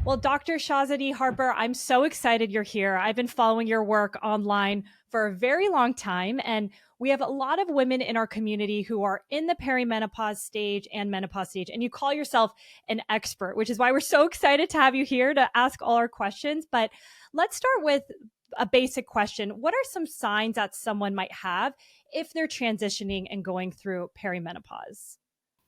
Well, Dr. Shahzadi Harper, I'm so excited you're here. I've been following your work online for a very long time, and we have a lot of women in our community who are in the perimenopause stage and menopause stage, and you call yourself an expert, which is why we're so excited to have you here to ask all our questions. But let's start with a basic question. What are some signs that someone might have if they're transitioning and going through perimenopause?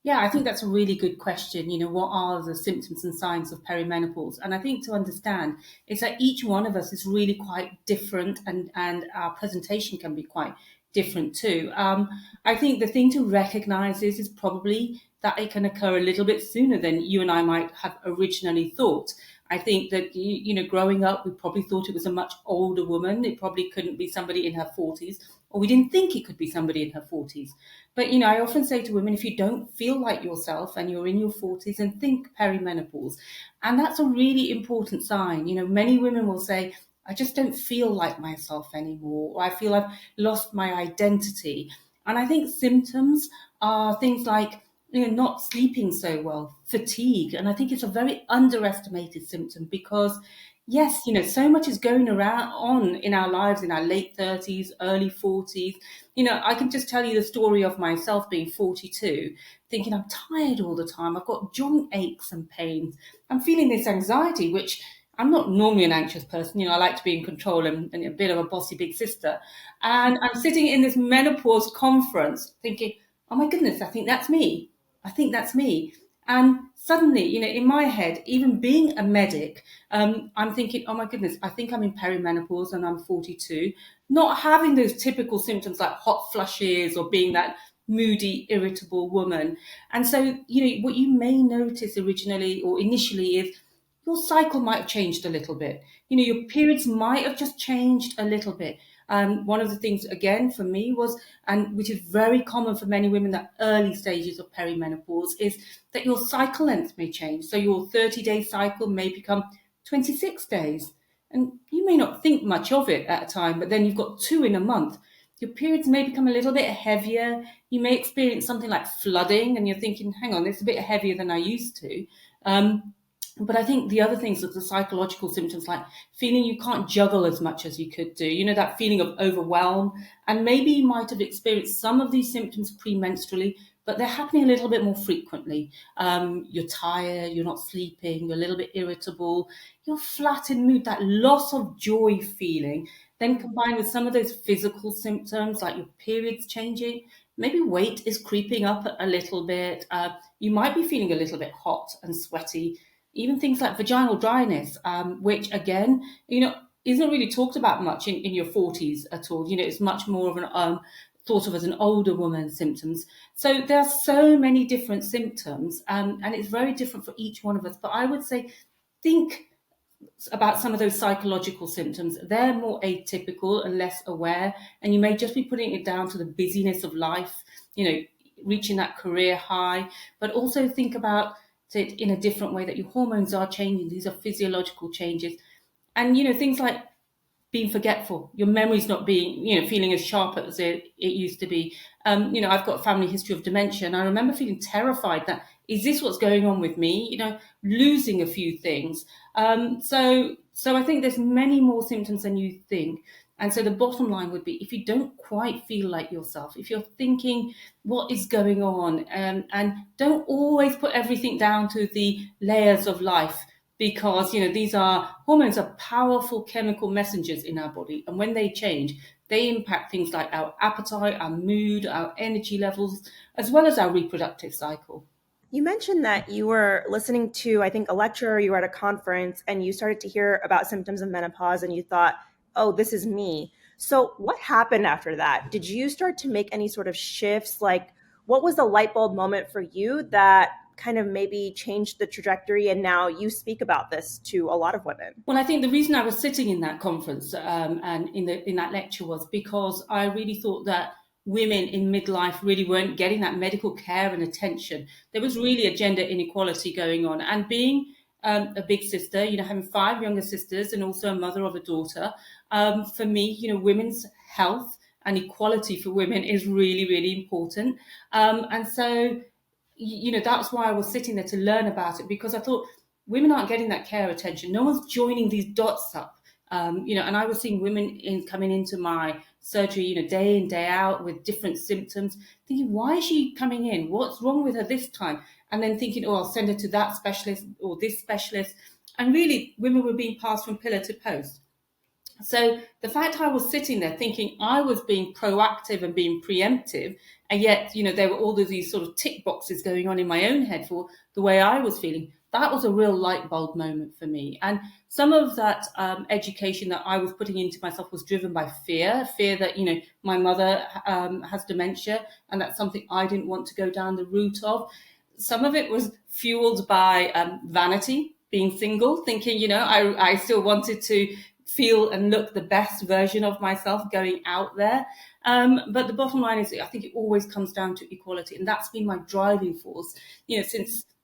Yeah, I think that's a really good question. What are the symptoms and signs of perimenopause? And I think to understand is that each one of us is really quite different, and our presentation can be quite different too. I think the thing to recognize is probably that it can occur a little bit sooner than you and I might have originally thought. I think that, growing up, we probably thought it was a much older woman. It probably couldn't be somebody in her 40s, or we didn't think it could be somebody in her 40s. But, I often say to women, if you don't feel like yourself and you're in your 40s, and think perimenopause. And that's a really important sign. Many women will say, I just don't feel like myself anymore, or I feel I've lost my identity. And I think symptoms are things like, not sleeping so well, fatigue. And I think it's a very underestimated symptom because, yes, so much is going around on in our lives in our late 30s, early 40s. I can just tell you the story of myself being 42, thinking I'm tired all the time. I've got joint aches and pains. I'm feeling this anxiety, which I'm not normally an anxious person. I like to be in control and a bit of a bossy big sister. And I'm sitting in this menopause conference thinking, oh my goodness, I think that's me. I think that's me. And suddenly, in my head, even being a medic, I'm thinking, oh my goodness, I think I'm in perimenopause and I'm 42, not having those typical symptoms like hot flushes or being that moody, irritable woman. And so, what you may notice originally or initially is your cycle might have changed a little bit. Your periods might have just changed a little bit. One of the things, again, for me was, and which is very common for many women, that early stages of perimenopause, is that your cycle length may change. So your 30-day cycle may become 26 days. And you may not think much of it at a time, but then you've got 2 in a month. Your periods may become a little bit heavier. You may experience something like flooding, and you're thinking, hang on, it's a bit heavier than I used to. But I think the other things, that the psychological symptoms, like feeling you can't juggle as much as you could do, that feeling of overwhelm. And maybe you might have experienced some of these symptoms premenstrually, but they're happening a little bit more frequently. You're tired, you're not sleeping, you're a little bit irritable, you're flat in mood, that loss of joy feeling, then combined with some of those physical symptoms like your periods changing. Maybe weight is creeping up a little bit. You might be feeling a little bit hot and sweaty. Even things like vaginal dryness, which again, isn't really talked about much in your 40s at all. It's much more of an thought of as an older woman's symptoms. So there are so many different symptoms, and it's very different for each one of us. But I would say, think about some of those psychological symptoms. They're more atypical and less aware, and you may just be putting it down to the busyness of life, reaching that career high. But also think about it in a different way, that your hormones are changing. These are physiological changes. And, things like being forgetful, your memory's not being, feeling as sharp as it used to be. I've got a family history of dementia, and I remember feeling terrified that, is this what's going on with me? Losing a few things. So I think there's many more symptoms than you think. And so the bottom line would be, if you don't quite feel like yourself, if you're thinking what is going on, and don't always put everything down to the layers of life, because these hormones are powerful chemical messengers in our body, and when they change, they impact things like our appetite, our mood, our energy levels, as well as our reproductive cycle. You mentioned that you were listening to, I think, a lecture, or you were at a conference, and you started to hear about symptoms of menopause, and you thought, oh, this is me. So what happened after that? Did you start to make any sort of shifts? Like, what was the light bulb moment for you that kind of maybe changed the trajectory, and now you speak about this to a lot of women? Well, I think the reason I was sitting in that conference, and in that lecture, was because I really thought that women in midlife really weren't getting that medical care and attention. There was really a gender inequality going on. And being a big sister, having 5 younger sisters and also a mother of a daughter, for me, women's health and equality for women is really, really important. And so, that's why I was sitting there, to learn about it, because I thought, women aren't getting that care attention. No one's joining these dots up. And I was seeing women coming into my surgery, day in, day out with different symptoms, thinking, why is she coming in? What's wrong with her this time? And then thinking, oh, I'll send her to that specialist or this specialist. And really, women were being passed from pillar to post. So the fact I was sitting there thinking I was being proactive and being preemptive, and yet, there were all of these sort of tick boxes going on in my own head for the way I was feeling. That was a real light bulb moment for me. And some of that education that I was putting into myself was driven by fear that, my mother has dementia, and that's something I didn't want to go down the route of. Some of it was fueled by vanity, being single, thinking, I still wanted to feel and look the best version of myself going out there. But the bottom line is, I think it always comes down to equality. And that's been my driving force,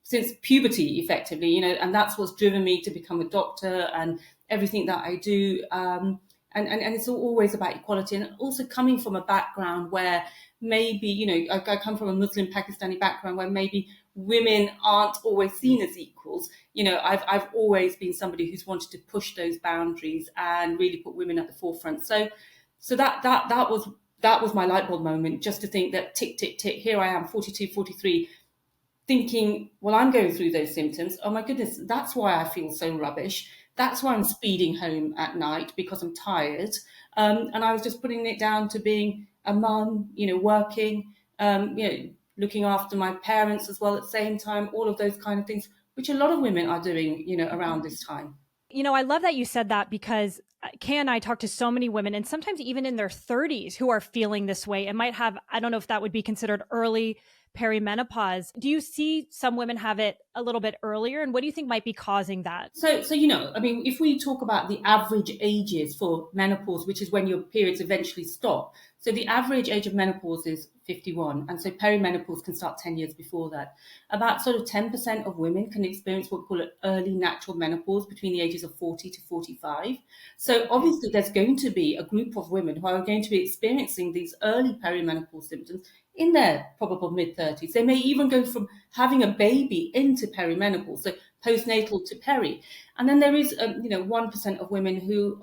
since puberty, effectively, and that's what's driven me to become a doctor and everything that I do. And it's always about equality. And also coming from a background where maybe, I come from a Muslim Pakistani background where maybe women aren't always seen as equals. I've always been somebody who's wanted to push those boundaries and really put women at the forefront. So that was my light bulb moment, just to think that tick, tick, tick, here I am, 42, 43, thinking, well, I'm going through those symptoms. Oh my goodness, that's why I feel so rubbish. That's why I'm speeding home at night, because I'm tired. And I was just putting it down to being a mum, working, looking after my parents as well at the same time, all of those kind of things, which a lot of women are doing, around this time. I love that you said that, because Kay and I talk to so many women, and sometimes even in their 30s, who are feeling this way and might have, I don't know if that would be considered early perimenopause. Do you see some women have it a little bit earlier? And what do you think might be causing that? So if we talk about the average ages for menopause, which is when your periods eventually stop. So the average age of menopause is 51. And so perimenopause can start 10 years before that. About sort of 10% of women can experience what we call an early natural menopause between the ages of 40 to 45. So obviously there's going to be a group of women who are going to be experiencing these early perimenopause symptoms in their probable mid-30s. They may even go from having a baby into perimenopause, so postnatal to peri. And then there is, 1% of women who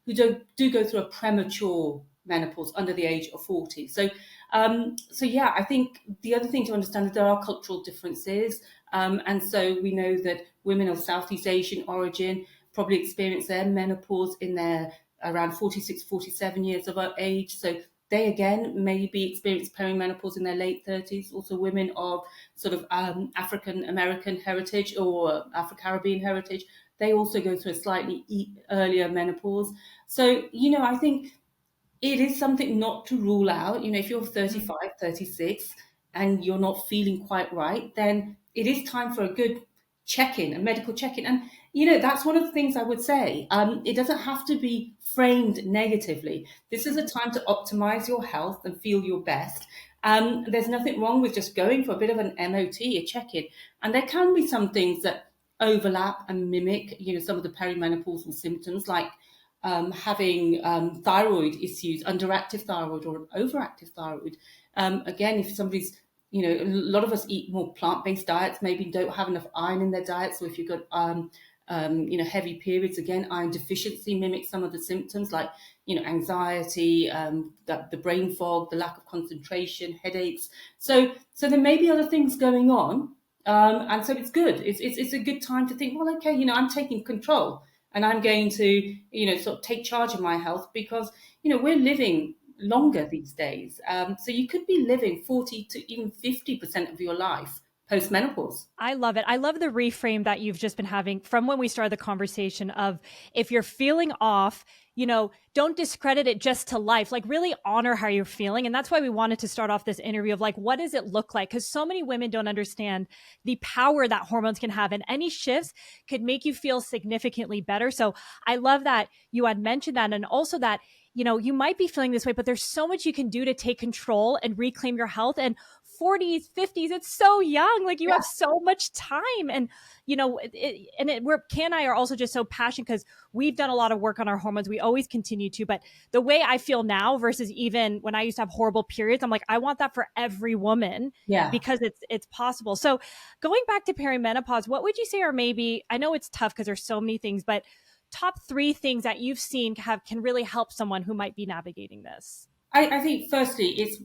do go through a premature menopause under the age of 40. So I think the other thing to understand is there are cultural differences. And so we know that women of Southeast Asian origin probably experience their menopause in their around 46, 47 years of age. So they again maybe experience perimenopause in their late 30s. Also women of sort of African American heritage or Afro-Caribbean heritage, they also go through a slightly earlier menopause. So, I think it is something not to rule out. If you're 35, 36 and you're not feeling quite right, then it is time for a good check-in, a medical check-in. And, that's one of the things I would say. It doesn't have to be framed negatively. This is a time to optimize your health and feel your best. There's nothing wrong with just going for a bit of an MOT, a check-in. And there can be some things that overlap and mimic, some of the perimenopausal symptoms, like having thyroid issues, underactive thyroid or overactive thyroid. Again, if somebody's, a lot of us eat more plant-based diets, maybe don't have enough iron in their diet. So if you've got, heavy periods, again, iron deficiency mimics some of the symptoms like, anxiety, the brain fog, the lack of concentration, headaches. So there may be other things going on. And so it's good. It's a good time to think, well, okay, I'm taking control. And I'm going to, sort of take charge of my health, because, we're living longer these days. So you could be living 40 to even 50% of your life post-menopause. I love it. I love the reframe that you've just been having from when we started the conversation of, if you're feeling off, don't discredit it just to life, like really honor how you're feeling. And that's why we wanted to start off this interview of like, what does it look like? Because so many women don't understand the power that hormones can have, and any shifts could make you feel significantly better. So I love that you had mentioned that. And also that, you might be feeling this way, but there's so much you can do to take control and reclaim your health. And 40s, 50s. It's so young. Like you have so much time. And, Kay and I are also just so passionate because we've done a lot of work on our hormones. We always continue to, but the way I feel now versus even when I used to have horrible periods, I'm like, I want that for every woman because it's possible. So going back to perimenopause, what would you say are maybe, I know it's tough because there's so many things, but top 3 things that you've seen can really help someone who might be navigating this? I think firstly, it's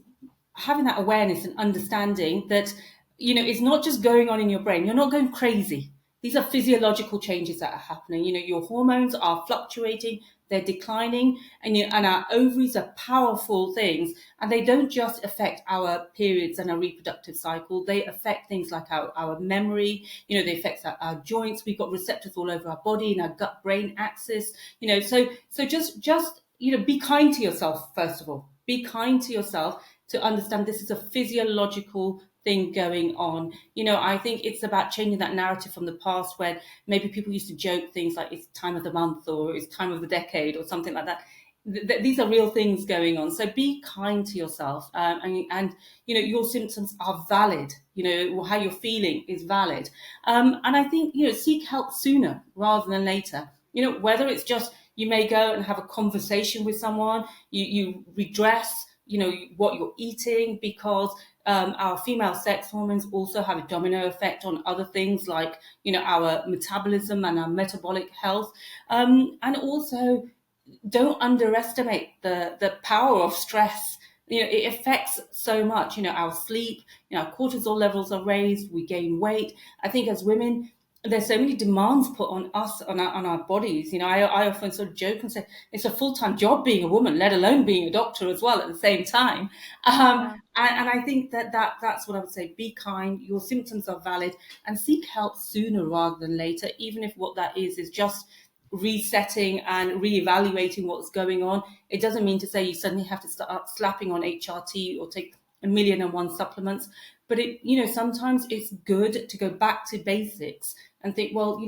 having that awareness and understanding that, it's not just going on in your brain. You're not going crazy. These are physiological changes that are happening. Your hormones are fluctuating, they're declining, and our ovaries are powerful things. And they don't just affect our periods and our reproductive cycle. They affect things like our memory. They affect our joints. We've got receptors all over our body and our gut-brain axis. So just be kind to yourself, first of all. Be kind to yourself to understand this is a physiological thing going on. I think it's about changing that narrative from the past where maybe people used to joke things like it's time of the month or it's time of the decade or something like that. These are real things going on. So be kind to yourself, and your symptoms are valid. How you're feeling is valid. And I think, seek help sooner rather than later. Whether it's just you may go and have a conversation with someone, you redress, what you're eating, because our female sex hormones also have a domino effect on other things like, our metabolism and our metabolic health. And also don't underestimate the power of stress. It affects so much, our sleep, our cortisol levels are raised, we gain weight. I think as women, there's so many demands put on us, on our bodies. I often sort of joke and say it's a full-time job being a woman, let alone being a doctor as well at the same time. And I think that's what I would say. Be kind. Your symptoms are valid, and seek help sooner rather than later, even if what that is just resetting and reevaluating what's going on. It doesn't mean to say you suddenly have to start slapping on HRT or take 1,000,001 supplements. But sometimes it's good to go back to basics and think, well,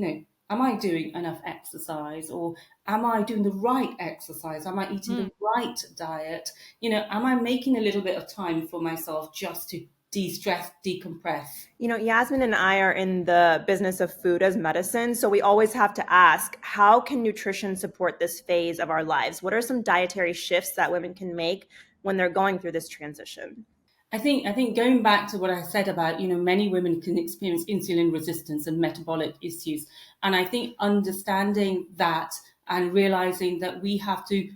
am I doing enough exercise, or am I doing the right exercise? Am I eating the right diet? Am I making a little bit of time for myself just to de-stress, decompress? Yasmin and I are in the business of food as medicine. So we always have to ask, how can nutrition support this phase of our lives? What are some dietary shifts that women can make when they're going through this transition? I think going back to what I said about, many women can experience insulin resistance and metabolic issues. And I think understanding that and realizing that we have to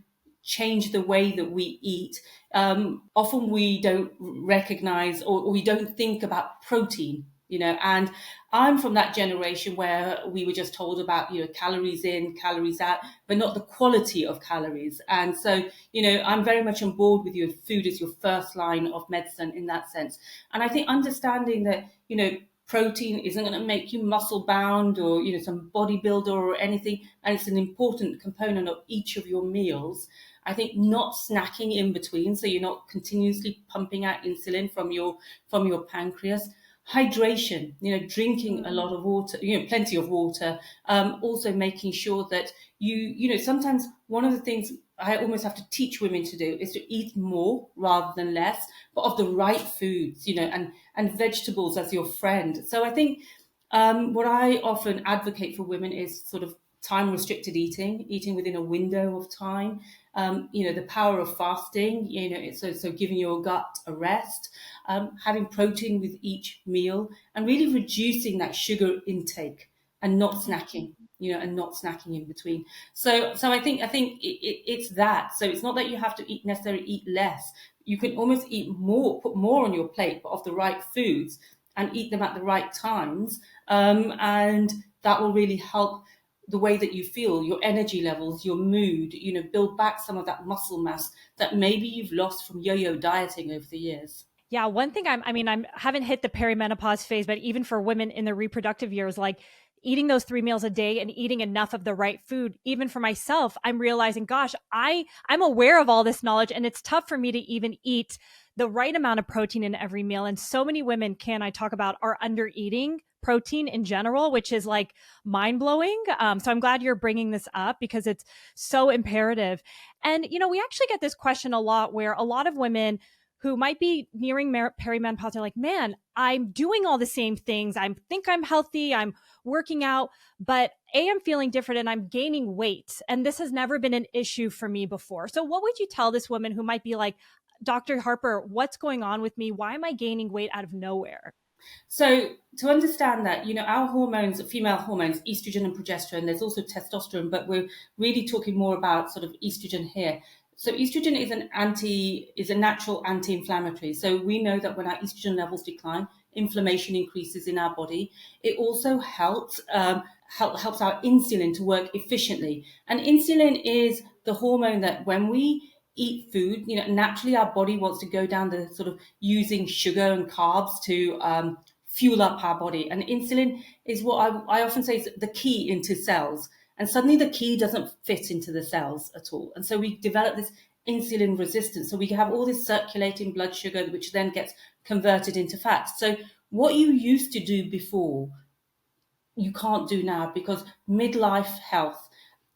change the way that we eat. Often we don't recognize or we don't think about protein, and I'm from that generation where we were just told about, calories in, calories out, but not the quality of calories. And so, I'm very much on board with you. Food is your first line of medicine in that sense. And I think understanding that, protein isn't going to make you muscle bound or, some bodybuilder or anything. And it's an important component of each of your meals. I think not snacking in between, so you're not continuously pumping out insulin from your pancreas. Hydration, drinking a lot of water, plenty of water. Also making sure that sometimes one of the things I almost have to teach women to do is to eat more rather than less, but of the right foods, and vegetables as your friend. So I think what I often advocate for women is sort of time restricted eating within a window of time. The power of fasting, so giving your gut a rest, having protein with each meal, and really reducing that sugar intake and not snacking, in between. So I think it's that. So it's not that you have to necessarily eat less. You can almost eat more, put more on your plate, but of the right foods, and eat them at the right times, and that will really help the way that you feel, your energy levels, your mood, build back some of that muscle mass that maybe you've lost from yo-yo dieting over the years. Yeah, one thing I haven't hit the perimenopause phase, but even for women in the reproductive years, like eating those 3 meals a day and eating enough of the right food, even for myself, I'm realizing, gosh, I'm aware of all this knowledge, and it's tough for me to even eat the right amount of protein in every meal. And so many women I talk about are under eating protein in general, which is like mind blowing. So I'm glad you're bringing this up because it's so imperative. And, we actually get this question a lot where a lot of women who might be nearing perimenopause are like, man, I'm doing all the same things. I think I'm healthy. I'm working out, but I'm feeling different and I'm gaining weight. And this has never been an issue for me before. So what would you tell this woman who might be like, Dr. Harper, what's going on with me? Why am I gaining weight out of nowhere? So to understand that, our hormones, female hormones, estrogen and progesterone, there's also testosterone, but we're really talking more about sort of estrogen here. So estrogen is a natural anti-inflammatory. So we know that when our estrogen levels decline, inflammation increases in our body. It also helps helps our insulin to work efficiently. And insulin is the hormone that when we eat food, naturally our body wants to go down the sort of using sugar and carbs to fuel up our body. And insulin is what I often say is the key into cells. And suddenly the key doesn't fit into the cells at all. And so we develop this insulin resistance. So we have all this circulating blood sugar, which then gets converted into fat. So what you used to do before, you can't do now, because midlife health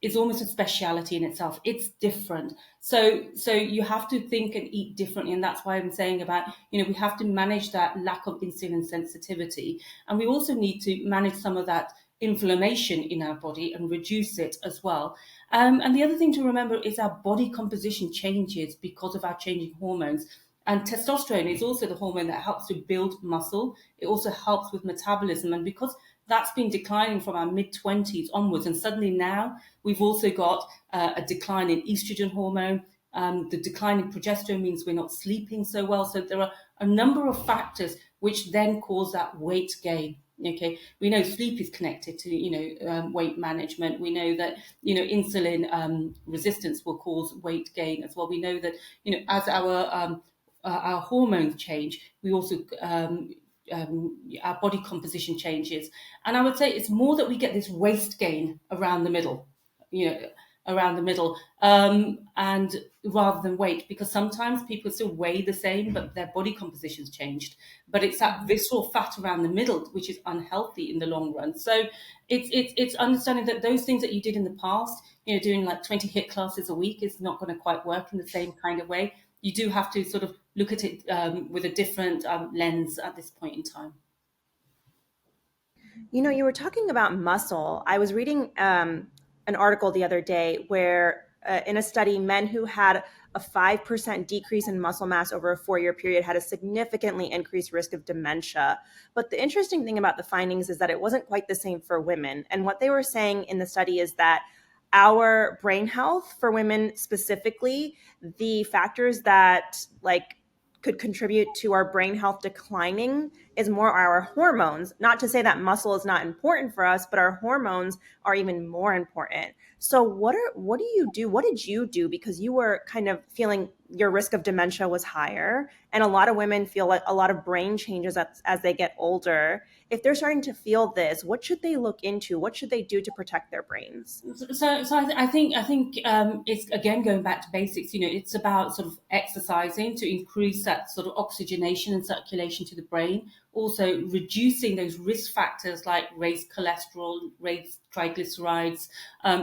is almost a speciality in itself. It's different. So you have to think and eat differently. And that's why I'm saying about, we have to manage that lack of insulin sensitivity. And we also need to manage some of that inflammation in our body and reduce it as well. And the other thing to remember is our body composition changes because of our changing hormones. And testosterone is also the hormone that helps to build muscle. It also helps with metabolism. And because that's been declining from our mid-20s onwards, and suddenly now we've also got a decline in estrogen hormone. The decline in progesterone means we're not sleeping so well. So there are a number of factors which then cause that weight gain. Okay, we know sleep is connected to weight management. We know that insulin resistance will cause weight gain as well. We know that as our hormones change, we also our body composition changes. And I would say it's more that we get this waist gain around the middle, and rather than weight, because sometimes people still weigh the same, but their body composition's changed. But it's that visceral fat around the middle which is unhealthy in the long run. So it's understanding that those things that you did in the past, doing like 20 HIIT classes a week, is not going to quite work in the same kind of way. You do have to sort of look at it with a different lens at this point in time. You were talking about muscle. I was reading an article the other day where in a study, men who had a 5% decrease in muscle mass over a 4-year period had a significantly increased risk of dementia. But the interesting thing about the findings is that it wasn't quite the same for women. And what they were saying in the study is that our brain health for women specifically, the factors that could contribute to our brain health declining is more our hormones. Not to say that muscle is not important for us, but our hormones are even more important. So what do you do? What did you do? Because you were kind of feeling your risk of dementia was higher. And a lot of women feel like a lot of brain changes as they get older. If they're starting to feel this, what should they look into? What should they do to protect their brains? So I think it's again going back to basics. It's about sort of exercising to increase that sort of oxygenation and circulation to the brain. Also reducing those risk factors like raised cholesterol, raised triglycerides.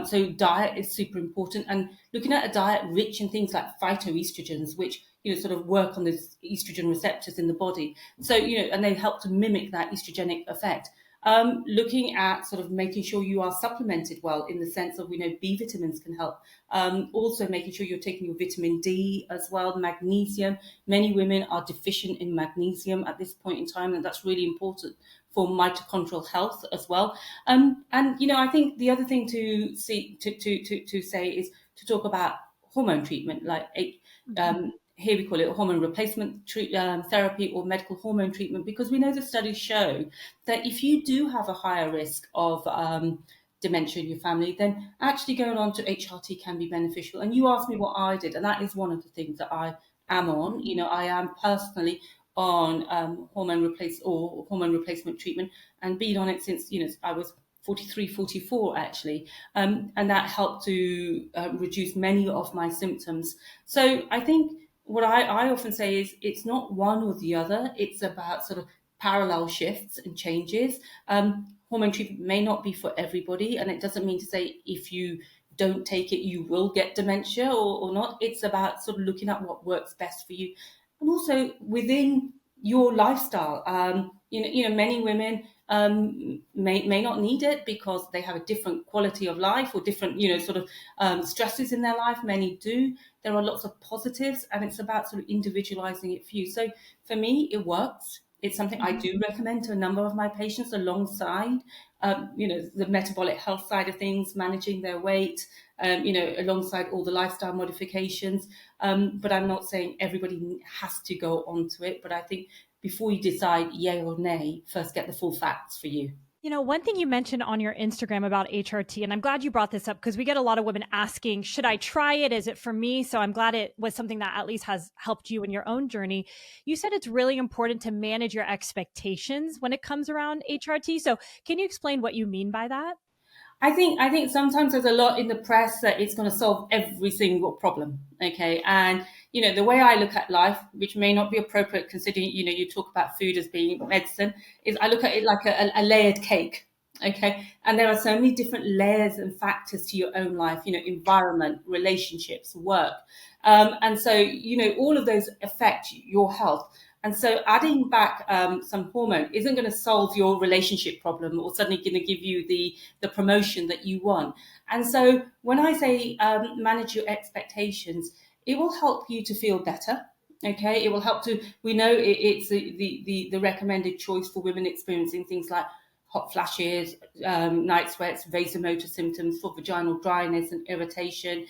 So diet is super important, and looking at a diet rich in things like phytoestrogens, which sort of work on the estrogen receptors in the body. So and they help to mimic that estrogenic effect. Looking at sort of making sure you are supplemented well, in the sense of B vitamins can help. Also making sure you're taking your vitamin D as well, magnesium. Many women are deficient in magnesium at this point in time, and that's really important for mitochondrial health as well. And I think the other thing to say is to talk about hormone treatment, like here we call it hormone replacement therapy or medical hormone treatment, because we know the studies show that if you do have a higher risk of dementia in your family, then actually going on to HRT can be beneficial. And you asked me what I did, and that is one of the things that I am on. I am personally on hormone replacement treatment, and been on it since I was 43, 44 actually, and that helped to reduce many of my symptoms. So I think what I often say is it's not one or the other. It's about sort of parallel shifts and changes. Hormone treatment may not be for everybody, and it doesn't mean to say if you don't take it, you will get dementia or not. It's about sort of looking at what works best for you. and also within your lifestyle. Many women may not need it because they have a different quality of life or different, sort of stresses in their life. Many do. There are lots of positives, and it's about sort of individualizing it for you. So for me, it works. It's something I do recommend to a number of my patients alongside, the metabolic health side of things, managing their weight, alongside all the lifestyle modifications. But I'm not saying everybody has to go onto it. But I think before you decide yay or nay, first get the full facts for you. One thing you mentioned on your Instagram about HRT, and I'm glad you brought this up because we get a lot of women asking, should I try it? Is it for me? So I'm glad it was something that at least has helped you in your own journey. You said it's really important to manage your expectations when it comes around HRT. So can you explain what you mean by that? I think sometimes there's a lot in the press that it's going to solve every single problem. Okay. And, the way I look at life, which may not be appropriate considering, you talk about food as being medicine, is I look at it like a layered cake. Okay. And there are so many different layers and factors to your own life, environment, relationships, work. And so, all of those affect your health. And so adding back some hormone isn't going to solve your relationship problem or suddenly going to give you the promotion that you want. And so when I say manage your expectations, it will help you to feel better. Okay, it will help to. We know it's the recommended choice for women experiencing things like hot flashes, night sweats, vasomotor symptoms, for vaginal dryness and irritation,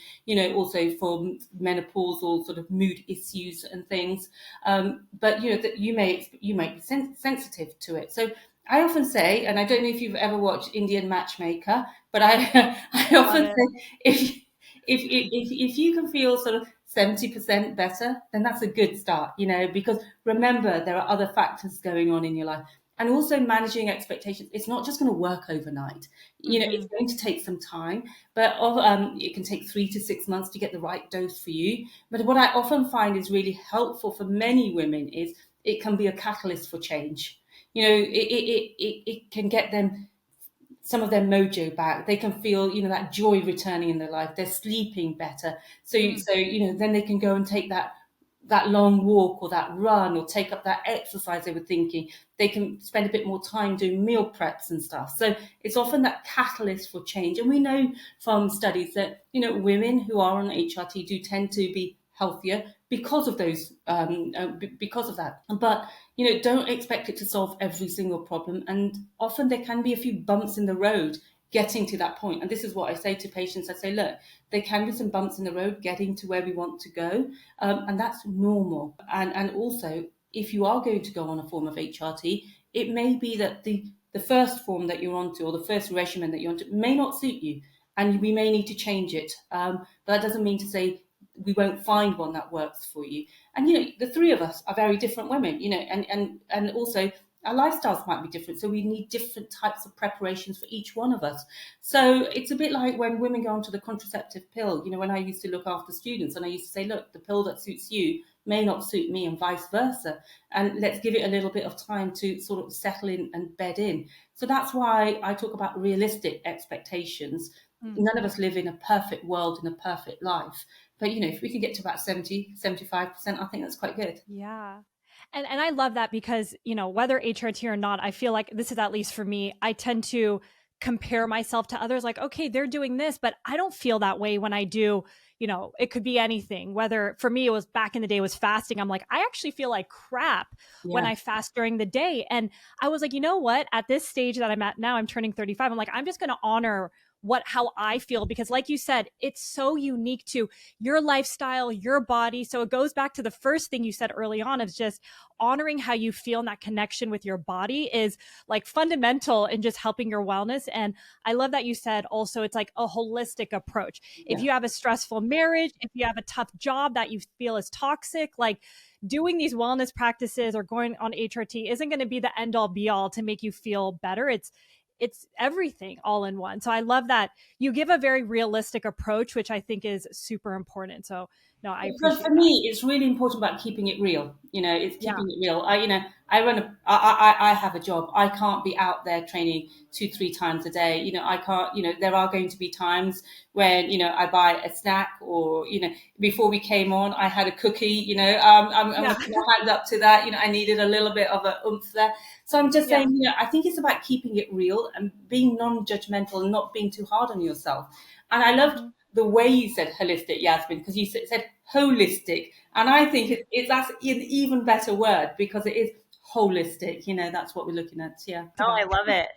also for menopausal sort of mood issues and things. But that you may be sensitive to it. So I often say, and I don't know if you've ever watched Indian Matchmaker, but I often say if you can feel sort of 70% better, then that's a good start, because remember, there are other factors going on in your life. And also managing expectations. It's not just going to work overnight. It's going to take some time, but it can take 3 to 6 months to get the right dose for you. But what I often find is really helpful for many women is it can be a catalyst for change. It can get them some of their mojo back. They can feel, that joy returning in their life. They're sleeping better. So then they can go and take that long walk or that run or take up that exercise they were thinking. They can spend a bit more time doing meal preps and stuff. So it's often that catalyst for change. And we know from studies that, women who are on HRT do tend to be healthier because of those, because of that. But, don't expect it to solve every single problem. And often there can be a few bumps in the road getting to that point. And this is what I say to patients. I say, look, there can be some bumps in the road getting to where we want to go. And that's normal. And also, if you are going to go on a form of HRT, it may be that the first form that you're onto or the first regimen that you're onto may not suit you. And we may need to change it. But that doesn't mean to say we won't find one that works for you. And, the three of us are very different women, and also our lifestyles might be different. So we need different types of preparations for each one of us. So it's a bit like when women go onto the contraceptive pill, when I used to look after students and I used to say, look, the pill that suits you may not suit me and vice versa. And let's give it a little bit of time to sort of settle in and bed in. So that's why I talk about realistic expectations. None of us live in a perfect world, in a perfect life. But, if we can get to about 70-75%, I think that's quite good. Yeah. And I love that because, whether HRT or not, I feel like this is, at least for me, I tend to compare myself to others like, okay, they're doing this, but I don't feel that way when I do, it could be anything. Whether for me, it was back in the day, was fasting. I'm like, I actually feel like crap when I fast during the day. And I was like, you know what, at this stage that I'm at now, I'm turning 35. I'm like, I'm just going to honor how I feel, because like you said, it's so unique to your lifestyle, your body. So it goes back to the first thing you said early on, is just honoring how you feel, and that connection with your body is like fundamental in just helping your wellness. And I love that you said also it's like a holistic approach. If you have a stressful marriage, if you have a tough job that you feel is toxic, like doing these wellness practices or going on HRT isn't going to be the end all be all to make you feel better. It's everything all in one. So I love that you give a very realistic approach, which I think is super important. So No, I But appreciate for that. me, it's really important about keeping it real. It's Yeah. keeping it real. I have a job. I can't be out there training 2, 3 times a day. I can't. There are going to be times when I buy a snack, or before we came on, I had a cookie. I'm Yeah. going to put my hand up to that. I needed a little bit of a oomph there. So I'm just Yeah. saying, I think it's about keeping it real and being non-judgmental and not being too hard on yourself. And I loved Mhm. the way you said holistic, Yasmin, because you said holistic. And I think that's an even better word, because it is holistic. That's what we're looking at. Yeah. Oh, I love it.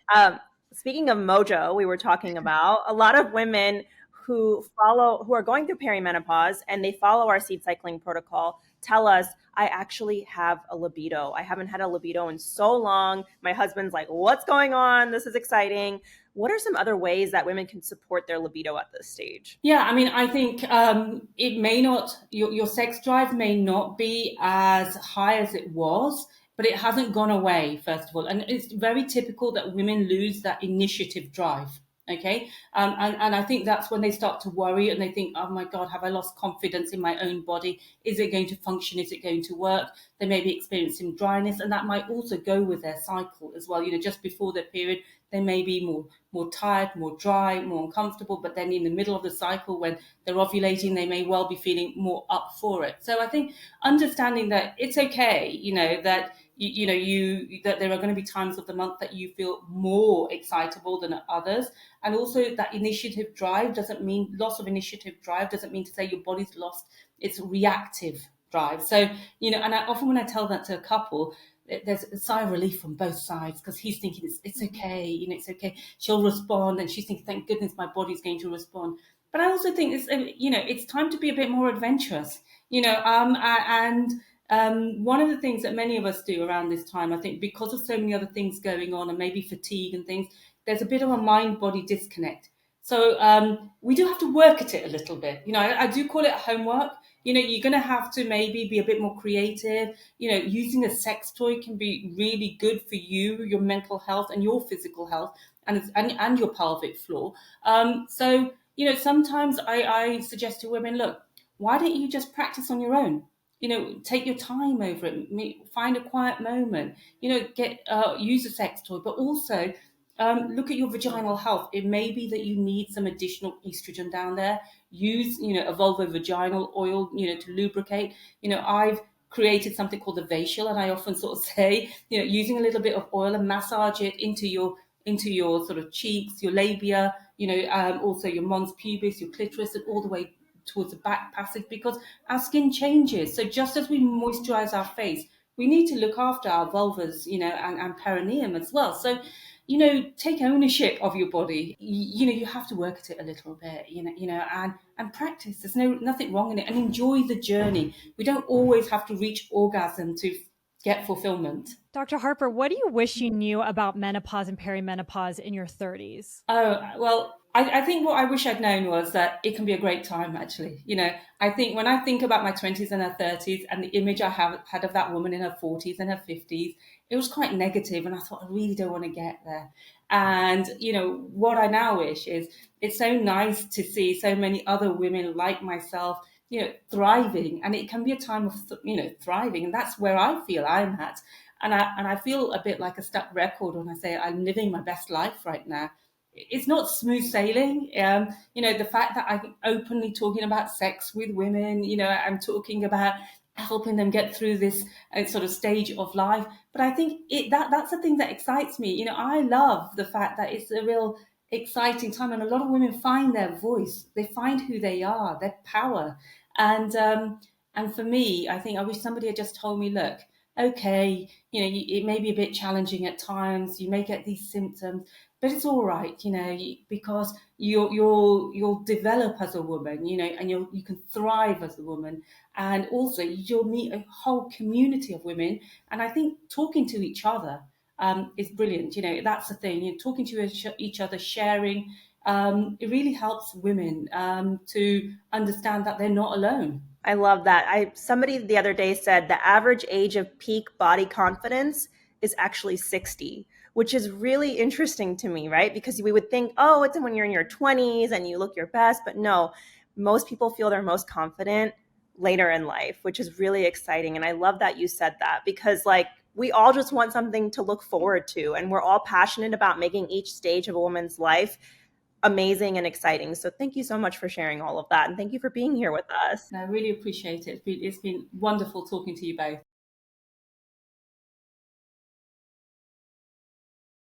Speaking of mojo, we were talking about a lot of women who are going through perimenopause and they follow our seed cycling protocol tell us, I actually have a libido. I haven't had a libido in so long. My husband's like, what's going on? This is exciting. What are some other ways that women can support their libido at this stage? Yeah, I mean, I think it may not, your sex drive may not be as high as it was, but it hasn't gone away, first of all. And it's very typical that women lose that initiative drive. Okay. And I think that's when they start to worry and they think, oh my God, have I lost confidence in my own body? Is it going to function? Is it going to work? They may be experiencing dryness, and that might also go with their cycle as well. Just before their period, they may be more tired, more dry, more uncomfortable. But then in the middle of the cycle, when they're ovulating, they may well be feeling more up for it. So I think understanding that it's okay, that that there are going to be times of the month that you feel more excitable than others. And also that initiative drive doesn't mean loss of initiative drive doesn't mean to say your body's lost its reactive drive. So, and when I tell that to a couple, there's a sigh of relief from both sides, because he's thinking it's okay, it's okay. She'll respond, and she's thinking, thank goodness my body's going to respond. But I also think it's time to be a bit more adventurous, and one of the things that many of us do around this time, I think, because of so many other things going on and maybe fatigue and things, there's a bit of a mind-body disconnect. So we do have to work at it a little bit. I do call it homework. You're going to have to maybe be a bit more creative. Using a sex toy can be really good for you, your mental health and your physical health, and your pelvic floor. So, sometimes I suggest to women, look, why don't you just practice on your own? Take your time over it. Find a quiet moment. Use a sex toy, but also look at your vaginal health. It may be that you need some additional estrogen down there. Use, a vulvovaginal oil, to lubricate. I've created something called the vacial, and I often sort of say, using a little bit of oil and massage it into your sort of cheeks, your labia, also your mons pubis, your clitoris, and all the way towards the back passage, because our skin changes. So just as we moisturize our face, we need to look after our vulvas, and perineum as well. So, take ownership of your body. You have to work at it a little bit, and practice. There's nothing wrong in it, and enjoy the journey. We don't always have to reach orgasm to get fulfillment. Dr. Harper, what do you wish you knew about menopause and perimenopause in your 30s? Oh, well, I think what I wish I'd known was that it can be a great time, actually. I think when I think about my 20s and her 30s and the image I have had of that woman in her 40s and her 50s, it was quite negative, and I thought, I really don't want to get there. And, what I now wish is it's so nice to see so many other women like myself, thriving. And it can be a time of, thriving. And that's where I feel I'm at. And I feel a bit like a stuck record when I say I'm living my best life right now. It's not smooth sailing. The fact that I'm openly talking about sex with women, I'm talking about helping them get through this sort of stage of life. But I think that's the thing that excites me. I love the fact that it's a real exciting time, and a lot of women find their voice. They find who they are, their power. And for me, I think I wish somebody had just told me, look, okay, it may be a bit challenging at times. You may get these symptoms, but it's all right, because you'll develop as a woman, and you can thrive as a woman, and also you'll meet a whole community of women. And I think talking to each other is brilliant. That's the thing. Talking to each other, sharing. It really helps women to understand that they're not alone. I love that. Somebody the other day said the average age of peak body confidence is actually 60, which is really interesting to me, right? Because we would think, oh, it's when you're in your 20s and you look your best, but no, most people feel they're most confident later in life, which is really exciting. And I love that you said that, because like we all just want something to look forward to, and we're all passionate about making each stage of a woman's life amazing and exciting. So thank you so much for sharing all of that, and thank you for being here with us. I really appreciate it. It's been wonderful talking to you both.